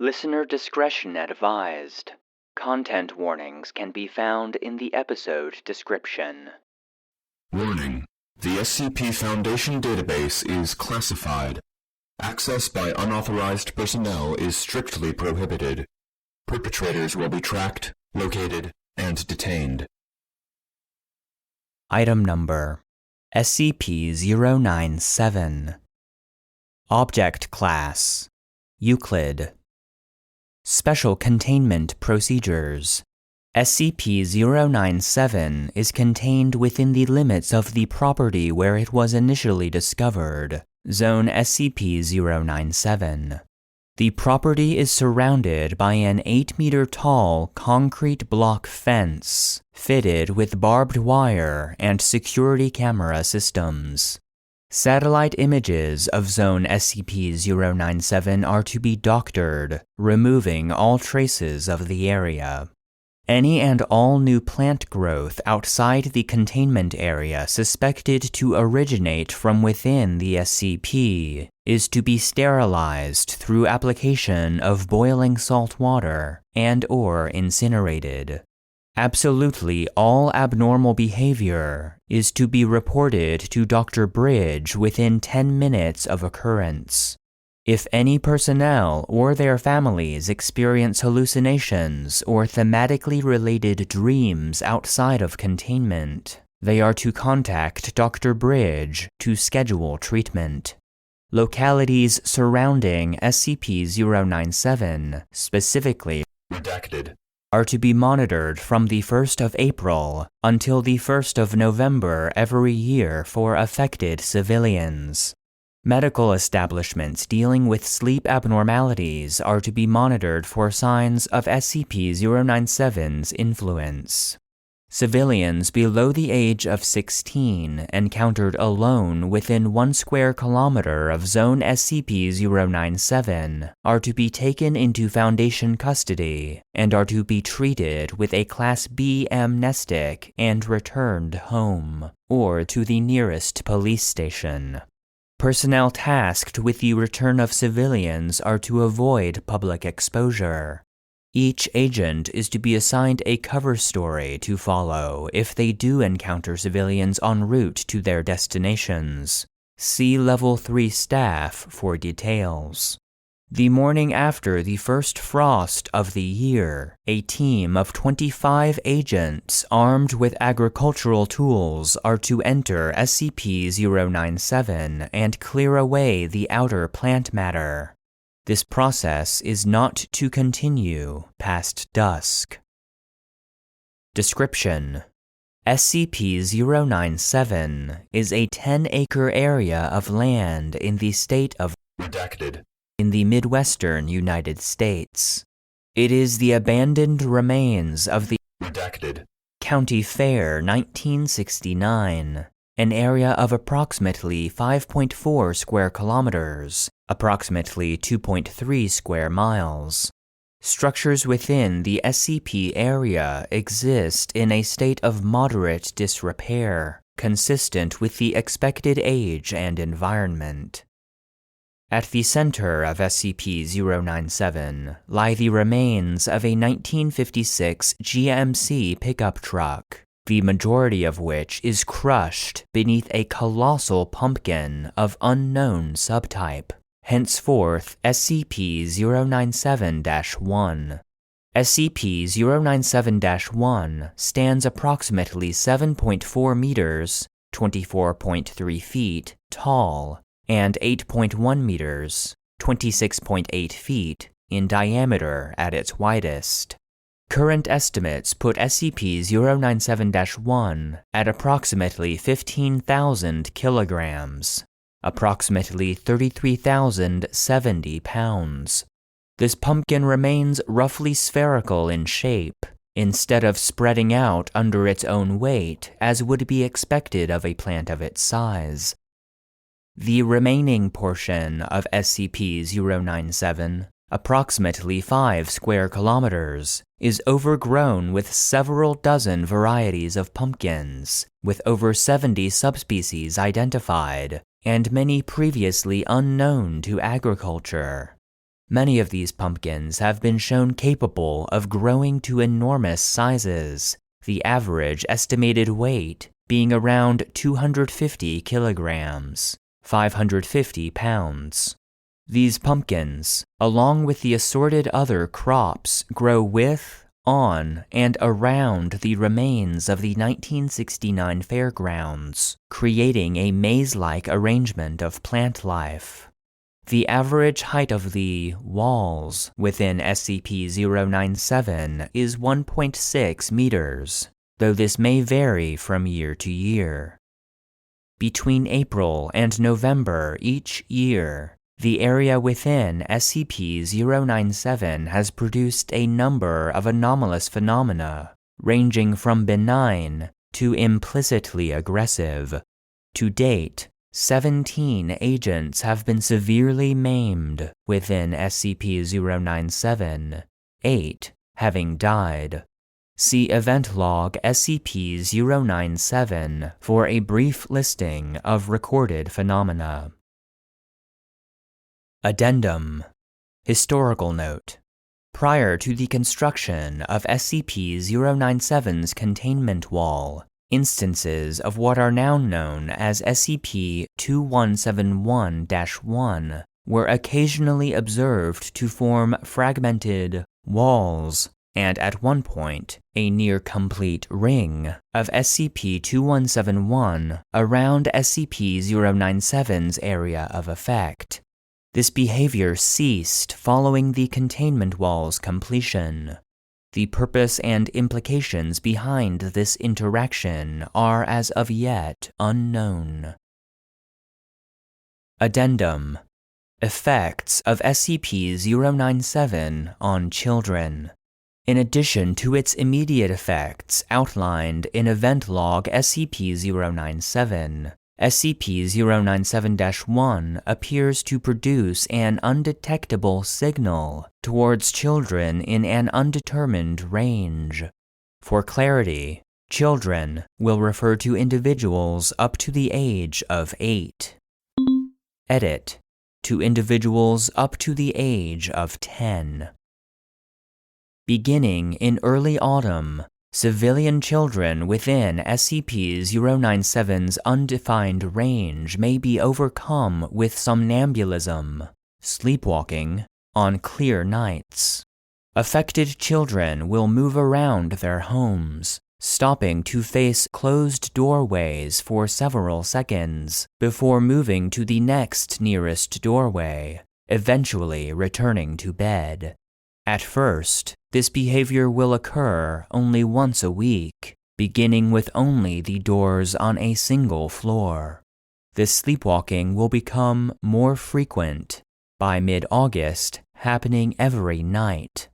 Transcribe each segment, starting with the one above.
Listener discretion advised. Content warnings can be found in the episode description. Warning: the SCP Foundation database is classified. Access by unauthorized personnel is strictly prohibited. Perpetrators will be tracked, located, and detained. Item Number SCP-097. Object Class Euclid. Special Containment Procedures. SCP-097 is contained within the limits of the property where it was initially discovered, Zone SCP-097. The property is surrounded by an 8-meter-tall concrete block fence, fitted with barbed wire and security camera systems. Satellite images of Zone SCP-097 are to be doctored, removing all traces of the area. Any and all new plant growth outside the containment area suspected to originate from within the SCP is to be sterilized through application of boiling salt water and/or incinerated. Absolutely all abnormal behavior is to be reported to Dr. Bridge within 10 minutes of occurrence. If any personnel or their families experience hallucinations or thematically related dreams outside of containment, they are to contact Dr. Bridge to schedule treatment. Localities surrounding SCP-097, specifically Redacted, are to be monitored from the 1st of April until the 1st of November every year for affected civilians. Medical establishments dealing with sleep abnormalities are to be monitored for signs of SCP-097's influence. Civilians below the age of 16 encountered alone within 1 square kilometer of Zone SCP-097 are to be taken into Foundation custody and are to be treated with a Class B amnestic and returned home, or to the nearest police station. Personnel tasked with the return of civilians are to avoid public exposure. Each agent is to be assigned a cover story to follow if they do encounter civilians en route to their destinations. See Level 3 staff for details. The morning after the first frost of the year, a team of 25 agents armed with agricultural tools are to enter SCP-097 and clear away the outer plant matter. This process is not to continue past dusk. Description: SCP-097 is a 10-acre area of land in the state of redacted in the Midwestern United States. It is the abandoned remains of the redacted County Fair 1969, an area of approximately 5.4 square kilometers, approximately 2.3 square miles. Structures within the SCP area exist in a state of moderate disrepair, consistent with the expected age and environment. At the center of SCP-097 lie the remains of a 1956 GMC pickup truck, the majority of which is crushed beneath a colossal pumpkin of unknown subtype, henceforth SCP-097-1. SCP-097-1 stands approximately 7.4 meters, 24.3 feet, tall, and 8.1 meters, 26.8 feet, in diameter at its widest. Current estimates put SCP-097-1 at approximately 15,000 kilograms, approximately 33,070 pounds. This pumpkin remains roughly spherical in shape, instead of spreading out under its own weight as would be expected of a plant of its size. The remaining portion of SCP-097, approximately 5 square kilometers, is overgrown with several dozen varieties of pumpkins, with over 70 subspecies identified, and many previously unknown to agriculture. Many of these pumpkins have been shown capable of growing to enormous sizes, the average estimated weight being around 250 kilograms, 550 pounds. These pumpkins, along with the assorted other crops, grow with, on, and around the remains of the 1969 Fairgrounds, creating a maze-like arrangement of plant life. The average height of the walls within SCP-097 is 1.6 meters, though this may vary from year to year. Between April and November each year, the area within SCP-097 has produced a number of anomalous phenomena, ranging from benign to implicitly aggressive. To date, 17 agents have been severely maimed within SCP-097, 8 having died. See Event Log SCP-097 for a brief listing of recorded phenomena. Addendum. Historical note. Prior to the construction of SCP-097's containment wall, instances of what are now known as SCP-2171-1 were occasionally observed to form fragmented walls, and at one point, a near-complete ring of SCP-2171 around SCP-097's area of effect. This behavior ceased following the containment wall's completion. The purpose and implications behind this interaction are as of yet unknown. Addendum. Effects of SCP-097 on children. In addition to its immediate effects outlined in Event Log SCP-097, SCP-097-1 appears to produce an undetectable signal towards children in an undetermined range. For clarity, children will refer to individuals up to the age of 8. Edit. To individuals up to the age of 10. Beginning in early autumn, civilian children within SCP-097's undefined range may be overcome with somnambulism, sleepwalking, on clear nights. Affected children will move around their homes, stopping to face closed doorways for several seconds before moving to the next nearest doorway, eventually returning to bed. At first, this behavior will occur only once a week, beginning with only the doors on a single floor. This sleepwalking will become more frequent, by mid-August happening every night.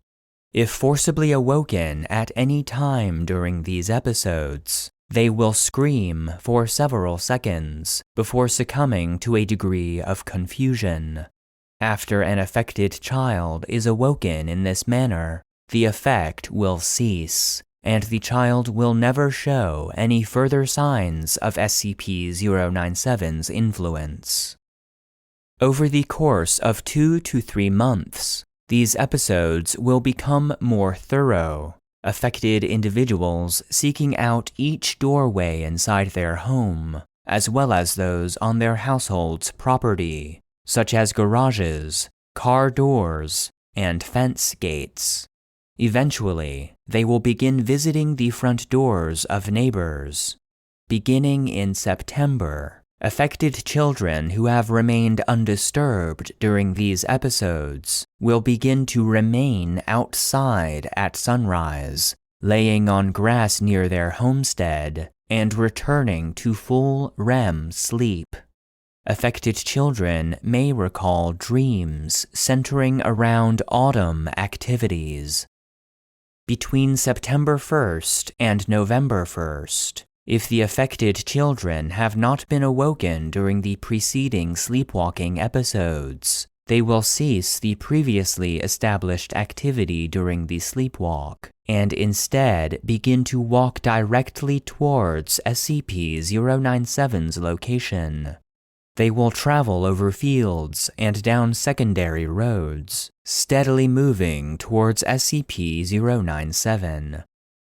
If forcibly awoken at any time during these episodes, they will scream for several seconds before succumbing to a degree of confusion. After an affected child is awoken in this manner, the effect will cease, and the child will never show any further signs of SCP-097's influence. Over the course of 2 to 3 months, these episodes will become more thorough, affected individuals seeking out each doorway inside their home, as well as those on their household's property, such as garages, car doors, and fence gates. Eventually, they will begin visiting the front doors of neighbors. Beginning in September, affected children who have remained undisturbed during these episodes will begin to remain outside at sunrise, laying on grass near their homestead, and returning to full REM sleep. Affected children may recall dreams centering around autumn activities. Between September 1st and November 1st, if the affected children have not been awoken during the preceding sleepwalking episodes, they will cease the previously established activity during the sleepwalk, and instead begin to walk directly towards SCP-097's location. They will travel over fields and down secondary roads, steadily moving towards SCP-097.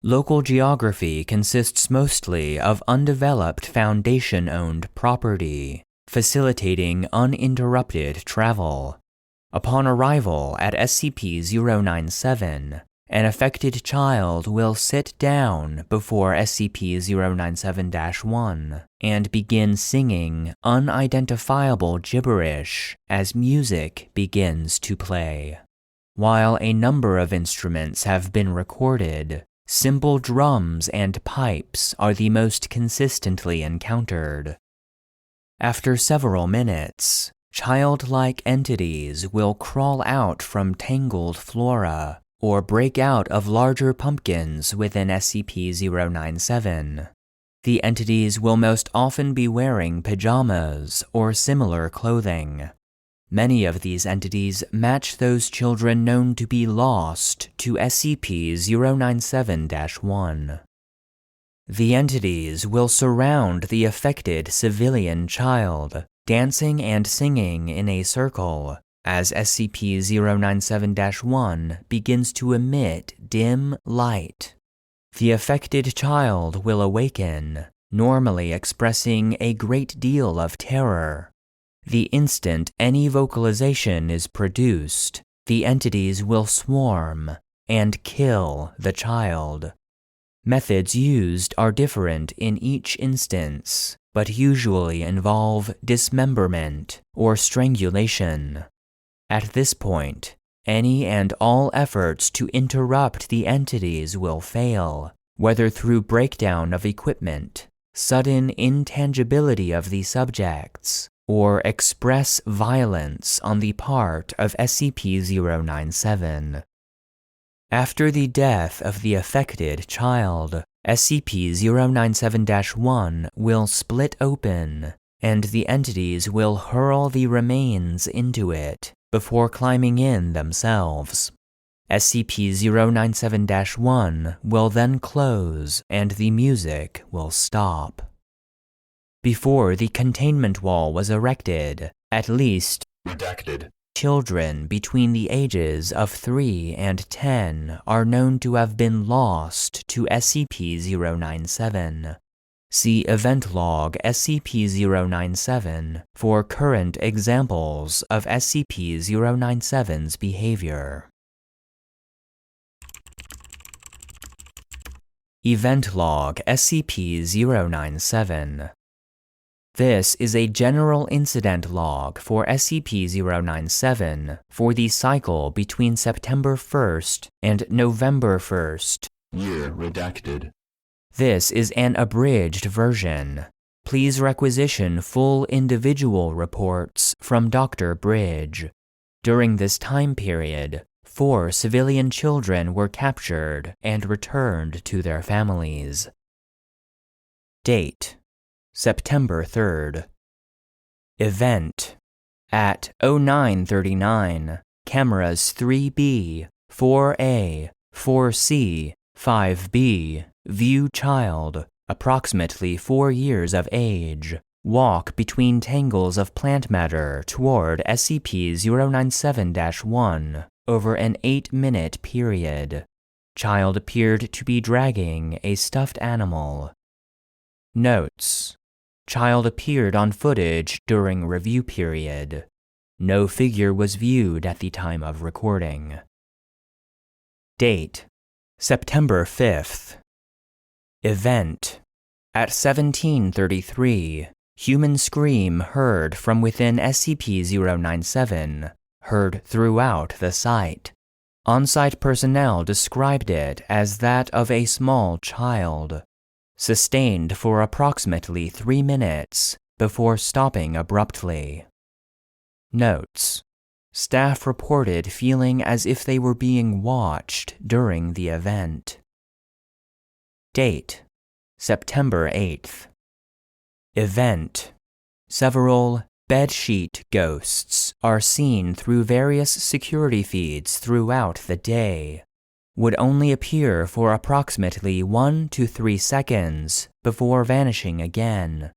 Local geography consists mostly of undeveloped Foundation-owned property, facilitating uninterrupted travel. Upon arrival at SCP-097, an affected child will sit down before SCP-097-1 and begin singing unidentifiable gibberish as music begins to play. While a number of instruments have been recorded, simple drums and pipes are the most consistently encountered. After several minutes, childlike entities will crawl out from tangled flora or break out of larger pumpkins within SCP-097. The entities will most often be wearing pajamas or similar clothing. Many of these entities match those children known to be lost to SCP-097-1. The entities will surround the affected civilian child, dancing and singing in a circle, as SCP-097-1 begins to emit dim light. The affected child will awaken, normally expressing a great deal of terror. The instant any vocalization is produced, the entities will swarm and kill the child. Methods used are different in each instance, but usually involve dismemberment or strangulation. At this point, any and all efforts to interrupt the entities will fail, whether through breakdown of equipment, sudden intangibility of the subjects, or express violence on the part of SCP-097. After the death of the affected child, SCP-097-1 will split open, and the entities will hurl the remains into it before climbing in themselves. SCP-097-1 will then close and the music will stop. Before the containment wall was erected, at least Redacted. children between the ages of 3 and 10 are known to have been lost to SCP-097. See Event Log SCP-097 for current examples of SCP-097's behavior. Event Log SCP-097. This is a general incident log for SCP-097 for the cycle between September 1st and November 1st. Year redacted. This is an abridged version. Please requisition full individual reports from Dr. Bridge. During this time period, 4 civilian children were captured and returned to their families. Date: September 3rd. Event: at 0939, cameras 3B, 4A, 4C, 5B, view child, approximately 4 years of age, walk between tangles of plant matter toward SCP-097-1 over an 8-minute period. Child appeared to be dragging a stuffed animal. Notes: child appeared on footage during review period. No figure was viewed at the time of recording. Date: September 5th. Event: at 1733, human scream heard from within SCP-097, heard throughout the site. On-site personnel described it as that of a small child. Sustained for approximately 3 minutes before stopping abruptly. Notes: staff reported feeling as if they were being watched during the event. Date: September 8th. Event: several bedsheet ghosts are seen through various security feeds throughout the day. Would only appear for approximately 1 to 3 seconds before vanishing again.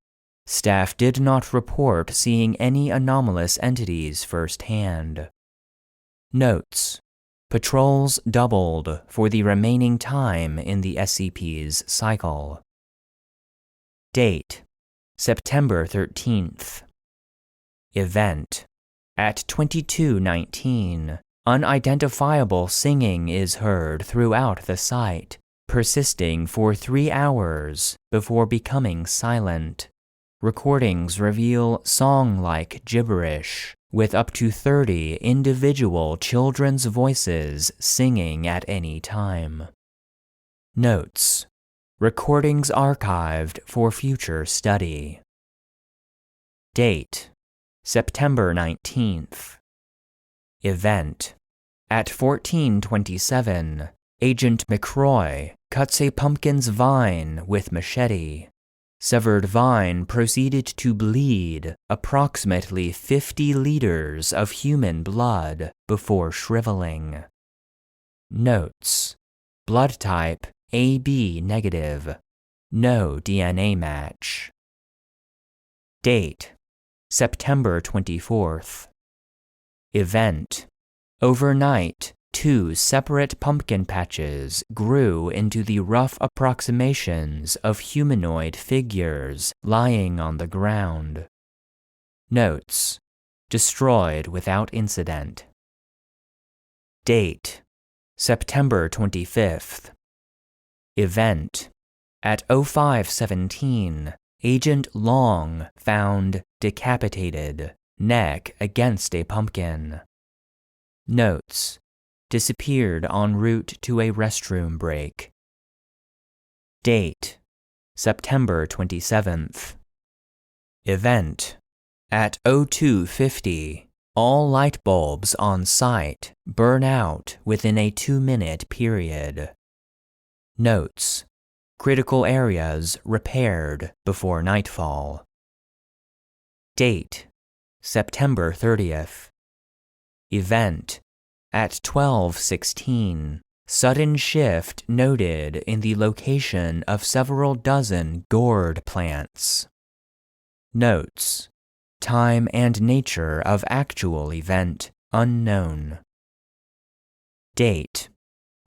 Staff did not report seeing any anomalous entities firsthand. Notes: patrols doubled for the remaining time in the SCP's cycle. Date: September 13th. Event: at 22:19, unidentifiable singing is heard throughout the site, persisting for 3 hours before becoming silent. Recordings reveal song-like gibberish, with up to 30 individual children's voices singing at any time. Notes: recordings archived for future study. Date: September 19th. Event: at 14:27, Agent McCroy cuts a pumpkin's vine with machete. Severed vine proceeded to bleed approximately 50 liters of human blood before shriveling. Notes: blood type AB negative. No DNA match. Date: September 24th. Event: overnight, 2 separate pumpkin patches grew into the rough approximations of humanoid figures lying on the ground. Notes: destroyed without incident. Date: September 25th. Event: at 05:17, Agent Long found decapitated, neck against a pumpkin. Notes: disappeared en route to a restroom break. Date: September 27th. Event: at 02:50, all light bulbs on site burn out within a 2-minute period. Notes: critical areas repaired before nightfall. Date: September 30th. Event: at 12:16, sudden shift noted in the location of several dozen gourd plants. Notes: time and nature of actual event unknown. Date: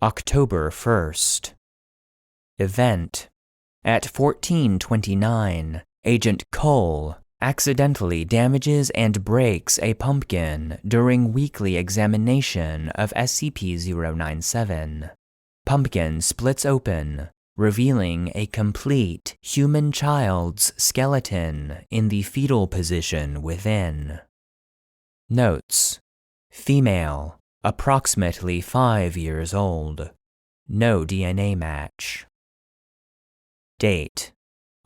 October 1st. Event: at 14:29, Agent Cole accidentally damages and breaks a pumpkin during weekly examination of SCP-097. Pumpkin splits open, revealing a complete human child's skeleton in the fetal position within. Notes: female, approximately 5 years old. No DNA match. Date: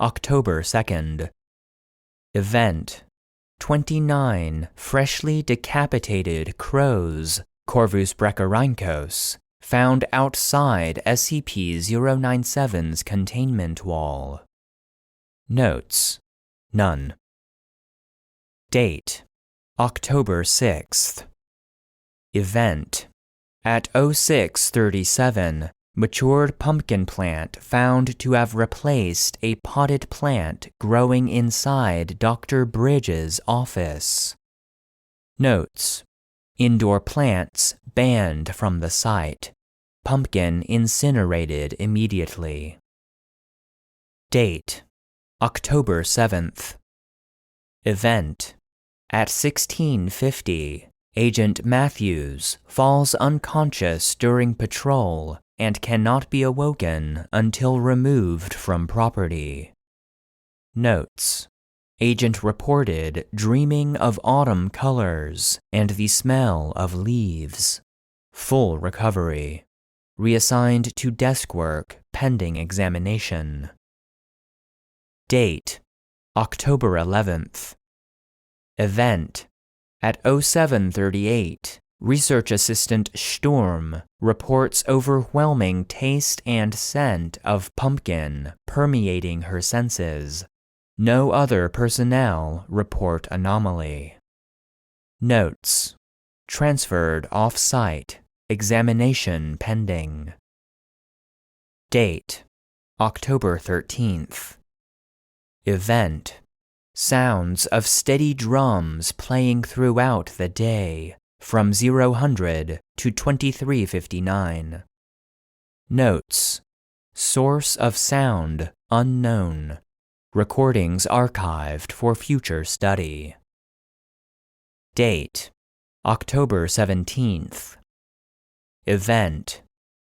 October 2nd. Event: 29 freshly decapitated crows, Corvus brachyrhynchos, found outside SCP-097's containment wall. Notes: none. Date: October 6th. Event: at 06:37, matured pumpkin plant found to have replaced a potted plant growing inside Dr. Bridges' office. Notes: indoor plants banned from the site. Pumpkin incinerated immediately. Date: October 7th. Event: at 16:50, Agent Matthews falls unconscious during patrol and cannot be awoken until removed from property. Notes: Agent reported dreaming of autumn colors and the smell of leaves. Full recovery. Reassigned to desk work pending examination. Date: October 11th. Event: at 07:38, Research Assistant Sturm reports overwhelming taste and scent of pumpkin permeating her senses. No other personnel report anomaly. Notes: transferred off-site, examination pending. Date: October 13th. Event: Sounds of steady drums playing throughout the day, from 0000 to 2359. Notes: source of sound unknown. Recordings archived for future study. Date: October 17th. Event: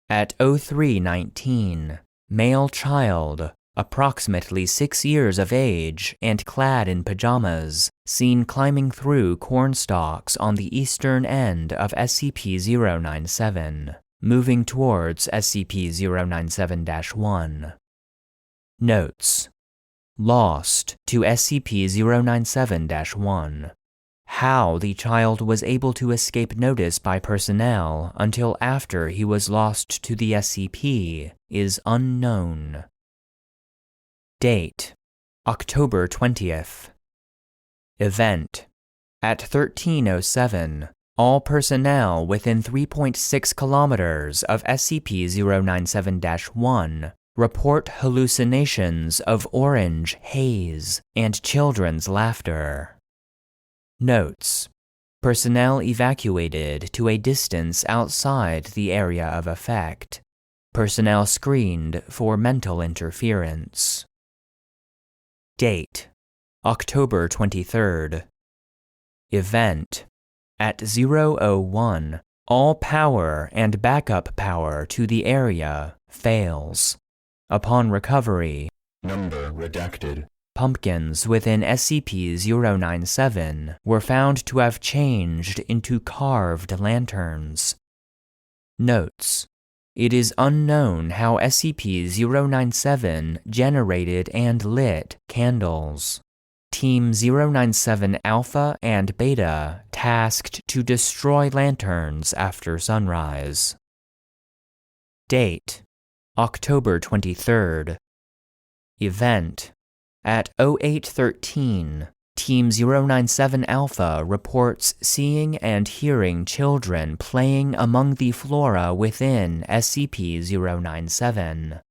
at 03:19, male child, approximately 6 years of age and clad in pajamas, seen climbing through corn stalks on the eastern end of SCP-097, moving towards SCP-097-1. Notes: lost to SCP-097-1. How the child was able to escape notice by personnel until after he was lost to the SCP is unknown. Date: October 20th. Event: at 13:07, all personnel within 3.6 kilometers of SCP-097-1 report hallucinations of orange haze and children's laughter. Notes: personnel evacuated to a distance outside the area of effect. Personnel screened for mental interference. Date: October 23rd. Event: at 0:01, all power and backup power to the area fails. Upon recovery, Number redacted. pumpkins within SCP-097 were found to have changed into carved lanterns. Notes: it is unknown how SCP-097 generated and lit candles. Team 097 Alpha and Beta tasked to destroy lanterns after sunrise. Date: October 23rd. Event: at 08:13, Team 097 Alpha reports seeing and hearing children playing among the flora within SCP-097.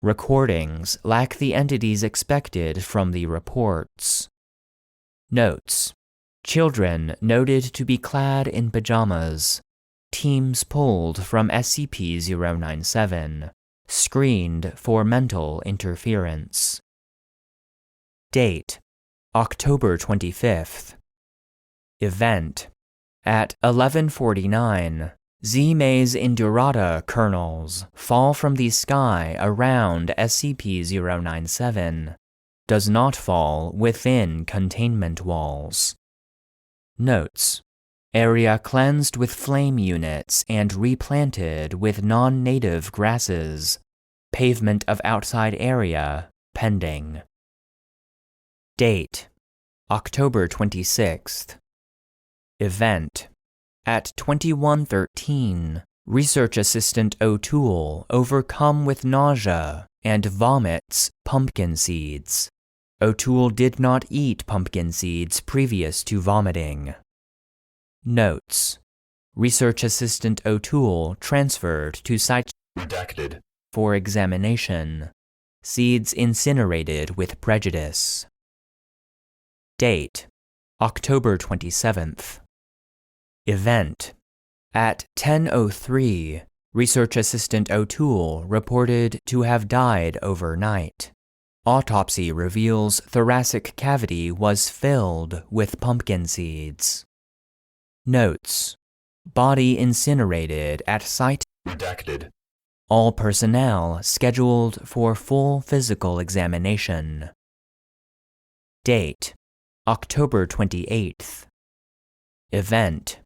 Recordings lack the entities expected from the reports. Notes: children noted to be clad in pajamas. Teams pulled from SCP-097. Screened for mental interference. Date: October 25th. Event: at 11:49, Z-Maze Indurata kernels fall from the sky around SCP-097. Does not fall within containment walls. Notes: area cleansed with flame units and replanted with non-native grasses. Pavement of outside area pending. Date: October 26th. Event: at 21:13, Research Assistant O'Toole overcome with nausea and vomits pumpkin seeds. O'Toole did not eat pumpkin seeds previous to vomiting. Notes: Research Assistant O'Toole transferred to Site Redacted. for examination. Seeds incinerated with prejudice. Date: October 27th. Event: at 10:03, Research Assistant O'Toole reported to have died overnight. Autopsy reveals thoracic cavity was filled with pumpkin seeds. Notes: body incinerated at site. Redacted. All personnel scheduled for full physical examination. Date: October 28th. Event: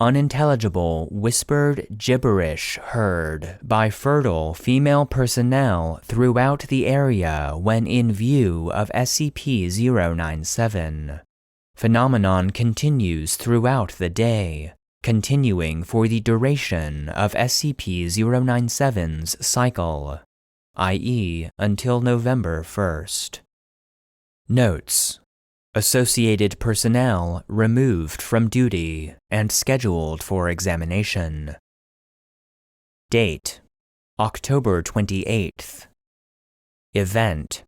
unintelligible whispered gibberish heard by fertile female personnel throughout the area when in view of SCP-097. Phenomenon continues throughout the day, continuing for the duration of SCP-097's cycle, i.e. until November 1st. Notes: associated personnel removed from duty and scheduled for examination. Date: October 28th. Event: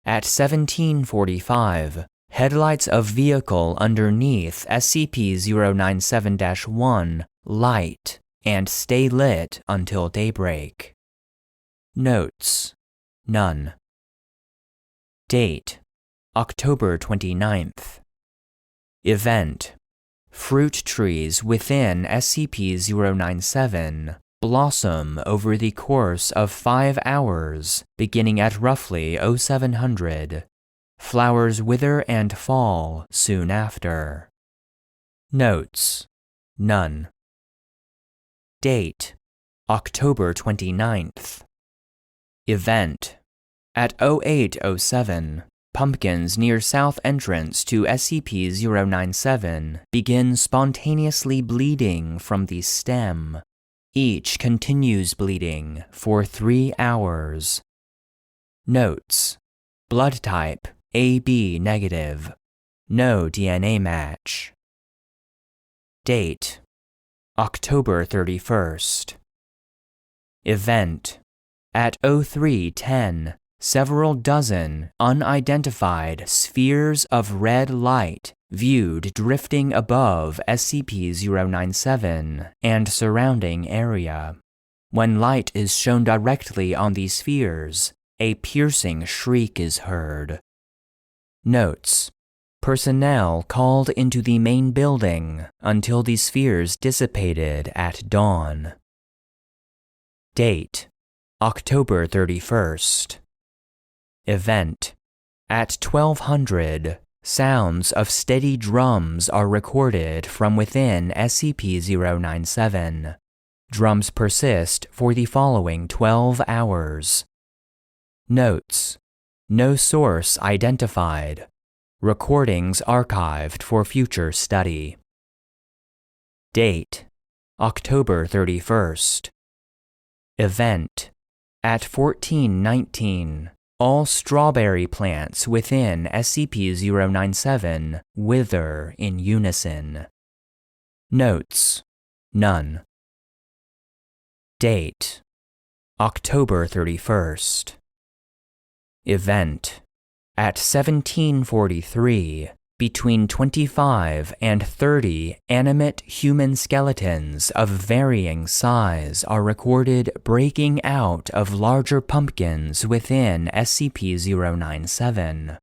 at 17:45, Headlights of vehicle underneath SCP-097-1 light and stay lit until daybreak. Notes: none. Date: October 29th. Event: fruit trees within SCP-097 blossom over the course of 5 hours, beginning at roughly 0700. Flowers wither and fall soon after. Notes: none. Date: October 29th. Event: at 0807, pumpkins near south entrance to SCP-097 begin spontaneously bleeding from the stem. Each continues bleeding for 3 hours. Notes: blood type AB negative. No DNA match. Date: October 31st. Event: at 0310, several dozen unidentified spheres of red light viewed drifting above SCP-097 and surrounding area. When light is shown directly on these spheres, a piercing shriek is heard. Notes: personnel called into the main building until the spheres dissipated at dawn. Date: October 31st. Event: at 1200, sounds of steady drums are recorded from within SCP-097. Drums persist for the following 12 hours. Notes: no source identified. Recordings archived for future study. Date: October 31st. Event: at 1419, all strawberry plants within SCP-097 wither in unison. Notes: none. Date: October 31st. Event: at 1743, between 25 and 30 animate human skeletons of varying size are recorded breaking out of larger pumpkins within SCP-097.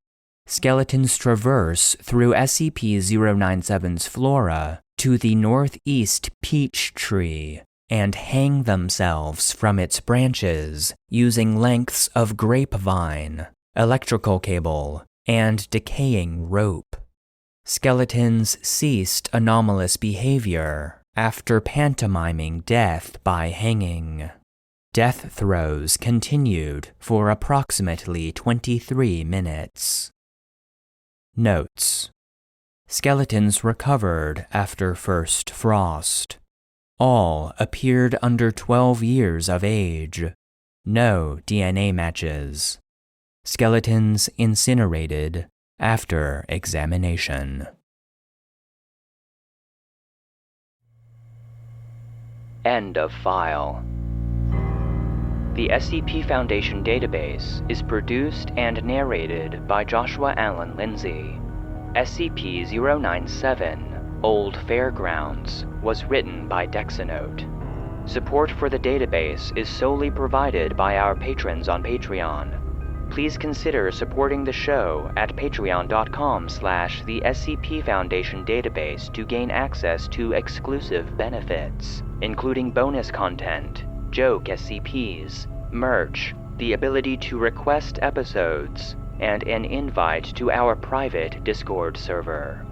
Skeletons traverse through SCP-097's flora to the northeast peach tree and hang themselves from its branches using lengths of grapevine, electrical cable, and decaying rope. Skeletons ceased anomalous behavior after pantomiming death by hanging. Death throes continued for approximately 23 minutes. Notes: skeletons recovered after first frost. All appeared under 12 years of age. No DNA matches. Skeletons incinerated after examination. End of file. The SCP Foundation database is produced and narrated by Joshua Alan Lindsay. SCP-097, Old Fairgrounds, was written by Dexanote. Support for the database is solely provided by our patrons on Patreon. Please consider supporting the show at patreon.com/the SCP Foundation database to gain access to exclusive benefits, including bonus content, joke SCPs, merch, the ability to request episodes, and an invite to our private Discord server.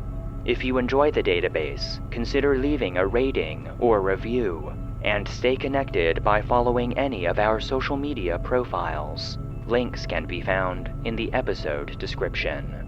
If you enjoy the database, consider leaving a rating or review, and stay connected by following any of our social media profiles. Links can be found in the episode description.